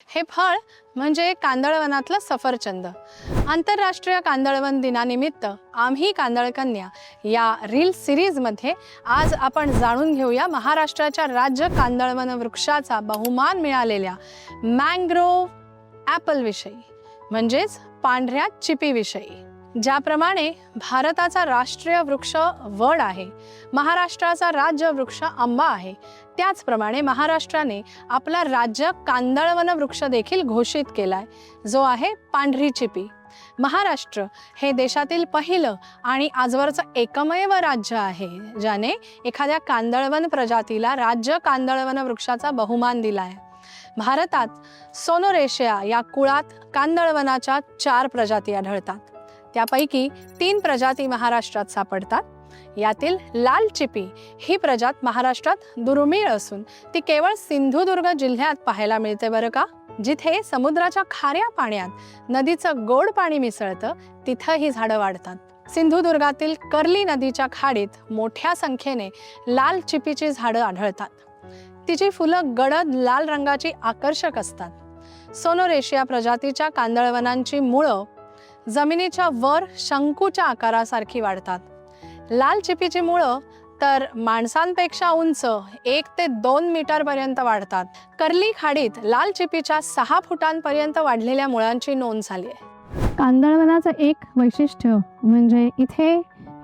हे फळ म्हणजे कांदळवनातलं सफरचंद. आंतरराष्ट्रीय कांदळवन दिनानिमित्त आम्ही कांदळकन्या या रील सिरीजमध्ये आज आपण जाणून घेऊया महाराष्ट्राच्या राज्य कांदळवन वृक्षाचा बहुमान मिळालेल्या मँग्रोव्ह ॲपल विषयी, म्हणजेच पांढऱ्या चिपीविषयी. ज्याप्रमाणे भारताचा राष्ट्रीय वृक्ष वड आहे, महाराष्ट्राचा राज्य वृक्ष आंबा आहे, त्याचप्रमाणे महाराष्ट्राने आपला राज्य कांदळवन वृक्ष देखील घोषित केलाय, जो आहे पांढरी चिपी. महाराष्ट्र हे देशातील पहिलं आणि आजवरचं एकमेव राज्य आहे ज्याने एखाद्या कांदळवन प्रजातीला राज्य कांदळवन वृक्षाचा बहुमान दिलाय. भारतात सोनोरेशिया या कुळात कांदळवनाच्या 4 प्रजाती आढळतात. त्यापैकी 3 प्रजाती महाराष्ट्रात सापडतात. यातील लाल चिपी ही प्रजात महाराष्ट्रात दुर्मिळ असून ती केवळ सिंधुदुर्ग जिल्ह्यात पाहायला मिळते बरं का. जिथे समुद्राच्या खाऱ्या पाण्यात नदीचं गोड पाणी मिसळतं तिथं ही झाडं वाढतात. सिंधुदुर्गातील कर्ली नदीच्या खाडीत मोठ्या संख्येने लाल चिपीची झाडं आढळतात. तिची फुलं गडद लाल रंगाची आकर्षक असतात. सोनोरेशिया प्रजातीच्या कांदळवनांची मुळं जमिनीच्या वर शंकूच्या आकारासारखी वाढतात. लाल चिपीची मुळं तर माणसांपेक्षा उंच 1 ते 2 मीटरपर्यंत वाढतात. कर्ली खाडीत लाल चिपीच्या 6 फुटांपर्यंत वाढलेल्या मुळांची नोंद झाली आहे. कांदळवनाचं एक वैशिष्ट्य म्हणजे इथे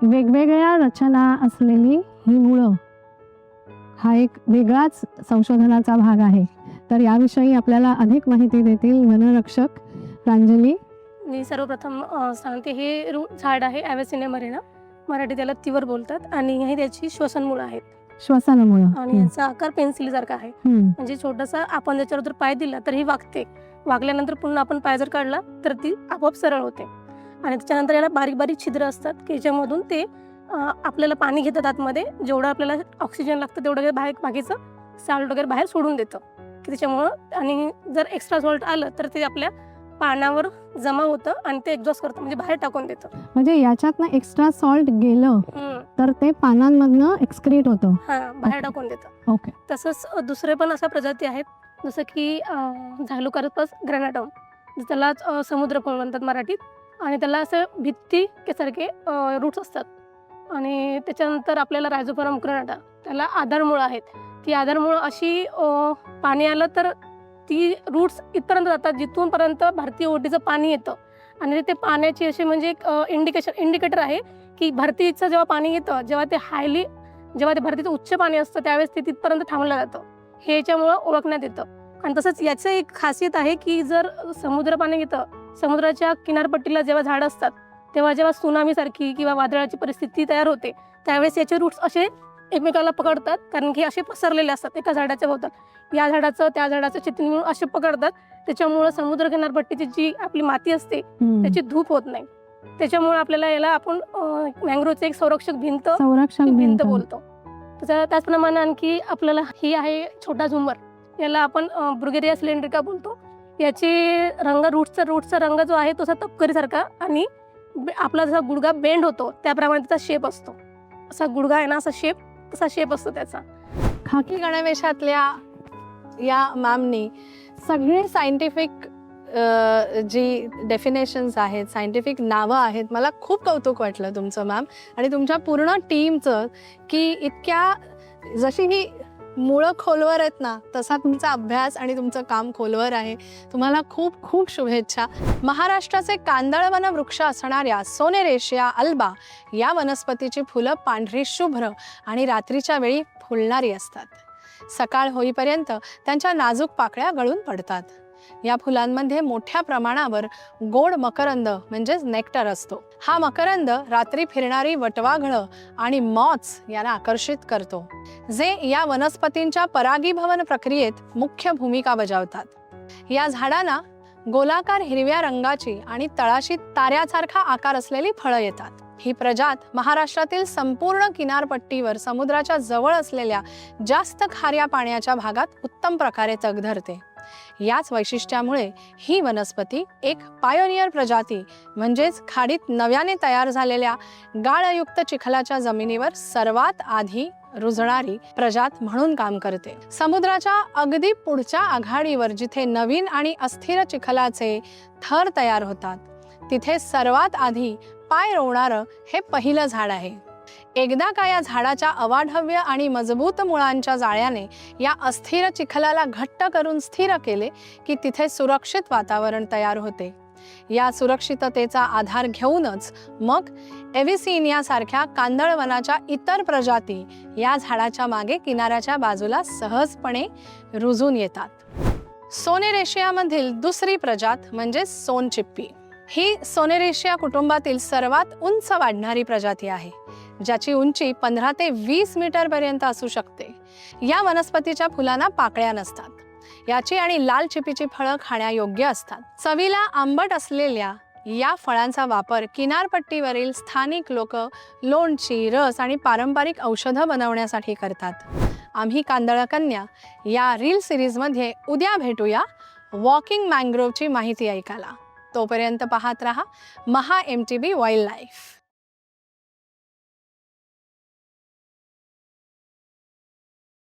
वेगवेगळ्या रचना असलेली ही मुळं हा एक वेगळाच संशोधनाचा भाग आहे. तर याविषयी आपल्याला अधिक माहिती देतील वनरक्षक प्रांजली. मी सर्वप्रथम सांगते, हे झाड आहे ॲव्हेसिनिया मरिना, मराठी त्याला तिवर बोलतात, आणि हे त्याची श्वसनमुळं आहेत. श्वसनमुळं आणि याचा आकार पेन्सिलीसारखा आहे. म्हणजे छोटासा आपण त्याच्यावर जर पाय दिला तर ही वागते. वागल्यानंतर पुन्हा आपण पाय जर काढला तर ती आपोआप सरळ होते. आणि त्याच्यानंतर याला बारीक बारीक छिद्र असतात की ज्याच्यामधून ते आपल्याला पाणी घेतात आतमध्ये. जेवढं आपल्याला ऑक्सिजन लागतं तेवढं बाकीचं सॉल्ट वगैरे बाहेर सोडून देतं की त्याच्यामुळं. आणि जर एक्स्ट्रा सॉल्ट आलं तर ते आपल्या पानावर जमा होतं आणि ते एक्झॉस्ट करतं, म्हणजे बाहेर टाकून देतं. म्हणजे याच्यातनं एक्स्ट्रा सॉल्ट गेलं तर ते पानांमधनं एक्सक्रीट होतं, बाहेर टाकून देतं. ओके. तसंच दुसरे पण अशा प्रजाती आहेत, जसं की झालुकार्पस ग्रॅनाटम, त्याला समुद्रफळ म्हणतात मराठीत. आणि त्याला असं भित्ती सारखे रूट्स असतात. आणि त्याच्यानंतर आपल्याला रायझोफोरम ग्रॅनाटा, त्याला आधारमुळं आहेत. ती आधारमुळं अशी पाणी आलं तर ती रूट्स इथपर्यंत जातात जिथूनपर्यंत भारतीय ओढीचं पाणी येतं. आणि ते पाण्याची अशी म्हणजे एक इंडिकेटर आहे की भरतीचं जेव्हा पाणी येतं, जेव्हा ते भरतीचं उच्च पाणी असतं त्यावेळेस ते तिथपर्यंत थांबलं जातं. हे याच्यामुळं ओळखण्यात येतं. आणि तसंच याचं एक खासियत आहे की जर समुद्र पाणी येतं, समुद्राच्या किनारपट्टीला जेव्हा झाडं असतात तेव्हा जेव्हा सुनामीसारखी किंवा वादळाची परिस्थिती तयार होते त्यावेळेस याचे रूट्स असे एकमेकाला पकडतात, कारण की असे पसरलेले असतात एका झाडाच्या भोवताल. या झाडाचं त्या झाडाचं चित्ती मिळून असे पकडतात. त्याच्यामुळं समुद्र किनारपट्टीची जी आपली माती असते त्याची धूप होत नाही. त्याच्यामुळे आपल्याला याला आपण मँग्रोवचं एक संरक्षक भिंत बोलतो. त्याचप्रमाणे आणखी आपल्याला ही आहे छोटा झुंबर, याला आपण ब्रुगेरिया सिलेंड्रिका बोलतो. याचे रंग रूटचा रंग जो आहे तो असा तपकरीसारखा, आणि आपला जसा गुडघा बेंड होतो त्याप्रमाणे त्याचा शेप असतो. असा गुडघा आहे ना, तसा शेप असतो त्याचा. खाकी गणवेशातल्या या मॅमनी सगळे सायंटिफिक जी डेफिनेशन्स आहेत, सायंटिफिक नावं आहेत. मला खूप कौतुक वाटलं तुमचं मॅम आणि तुमच्या पूर्ण टीमचं, की इतक्या जशी ही मुळं खोलवर आहेत ना तसा तुमचा अभ्यास आणि तुमचं काम खोलवर आहे. तुम्हाला खूप खूप शुभेच्छा. महाराष्ट्राचे कांदळवन वृक्ष असणाऱ्या सोनेरेशिया अल्बा या वनस्पतीची फुलं पांढरी शुभ्र आणि रात्रीच्या वेळी फुलणारी असतात. सकाळ होईपर्यंत त्यांच्या नाजूक पाकळ्या गळून पडतात. या फुलांमध्ये मोठ्या प्रमाणावर गोड मकरंद म्हणजेच नेक्टर असतो. हा मकरंद रात्री फिरणारी वटवाघळं आणि मॉथ्स यांना आकर्षित करतो, जे या वनस्पतींच्या परागीभवन प्रक्रियेत मुख्य भूमिका बजावतात. या झाडांना गोलाकार हिरव्या रंगाची आणि तळाशी ताऱ्यासारखा आकार असलेली फळं येतात. ही प्रजात महाराष्ट्रातील संपूर्ण किनारपट्टीवर समुद्राच्या जवळ असलेल्या जास्त खाऱ्या पाण्याच्या भागात उत्तम प्रकारे तग धरते. याच वैशिष्ट्यामुळे ही वनस्पती एक पायोनियर प्रजाती म्हणजेच खाडीत नव्याने तयार झालेल्या गाळयुक्त चिखलाच्या जमिनीवर सर्वात आधी रुजणारी प्रजात म्हणून काम करते. समुद्राच्या अगदी पुढच्या आघाडीवर जिथे नवीन आणि अस्थिर चिखलाचे थर तयार होतात, तिथे सर्वात आधी पाय रोवणारं हे पहिलं झाड आहे. एकदा का या झाडाच्या अवाढव्य आणि मजबूत मुळांच्या जाळ्याने या अस्थिर चिखलाला घट्ट करून स्थिर केले की तिथे सुरक्षित वातावरण तयार होते. या सुरक्षिततेचा आधार घेऊनच मग एव्हिसिनिया सारख्या कांदळवनाच्या इतर प्रजाती या झाडाच्या मागे किनाऱ्याच्या बाजूला सहजपणे रुजून येतात. सोनेरेशियामधील दुसरी प्रजात म्हणजे सोनचिप्पी. ही सोनेरेशिया कुटुंबातील सर्वात उंच वाढणारी प्रजाती आहे, ज्याची उंची 15 ते 20 मीटर पर्यंत असू शकते. या वनस्पतीच्या फुलांना पाकळ्या नसतात. याची आणि लाल चिपीची फळं खाण्यायोग्य असतात. चवीला आंबट असलेल्या या फळांचा वापर किनारपट्टीवरील स्थानिक लोक लोणची, रस आणि पारंपरिक औषधं बनवण्यासाठी करतात. आम्ही कांदळकन्या या रील सिरीजमध्ये उद्या भेटूया वॉकिंग मँग्रोव्हची माहिती ऐकायला. तोपर्यंत पाहत रहा महा MTV वाईल्ड लाईफ.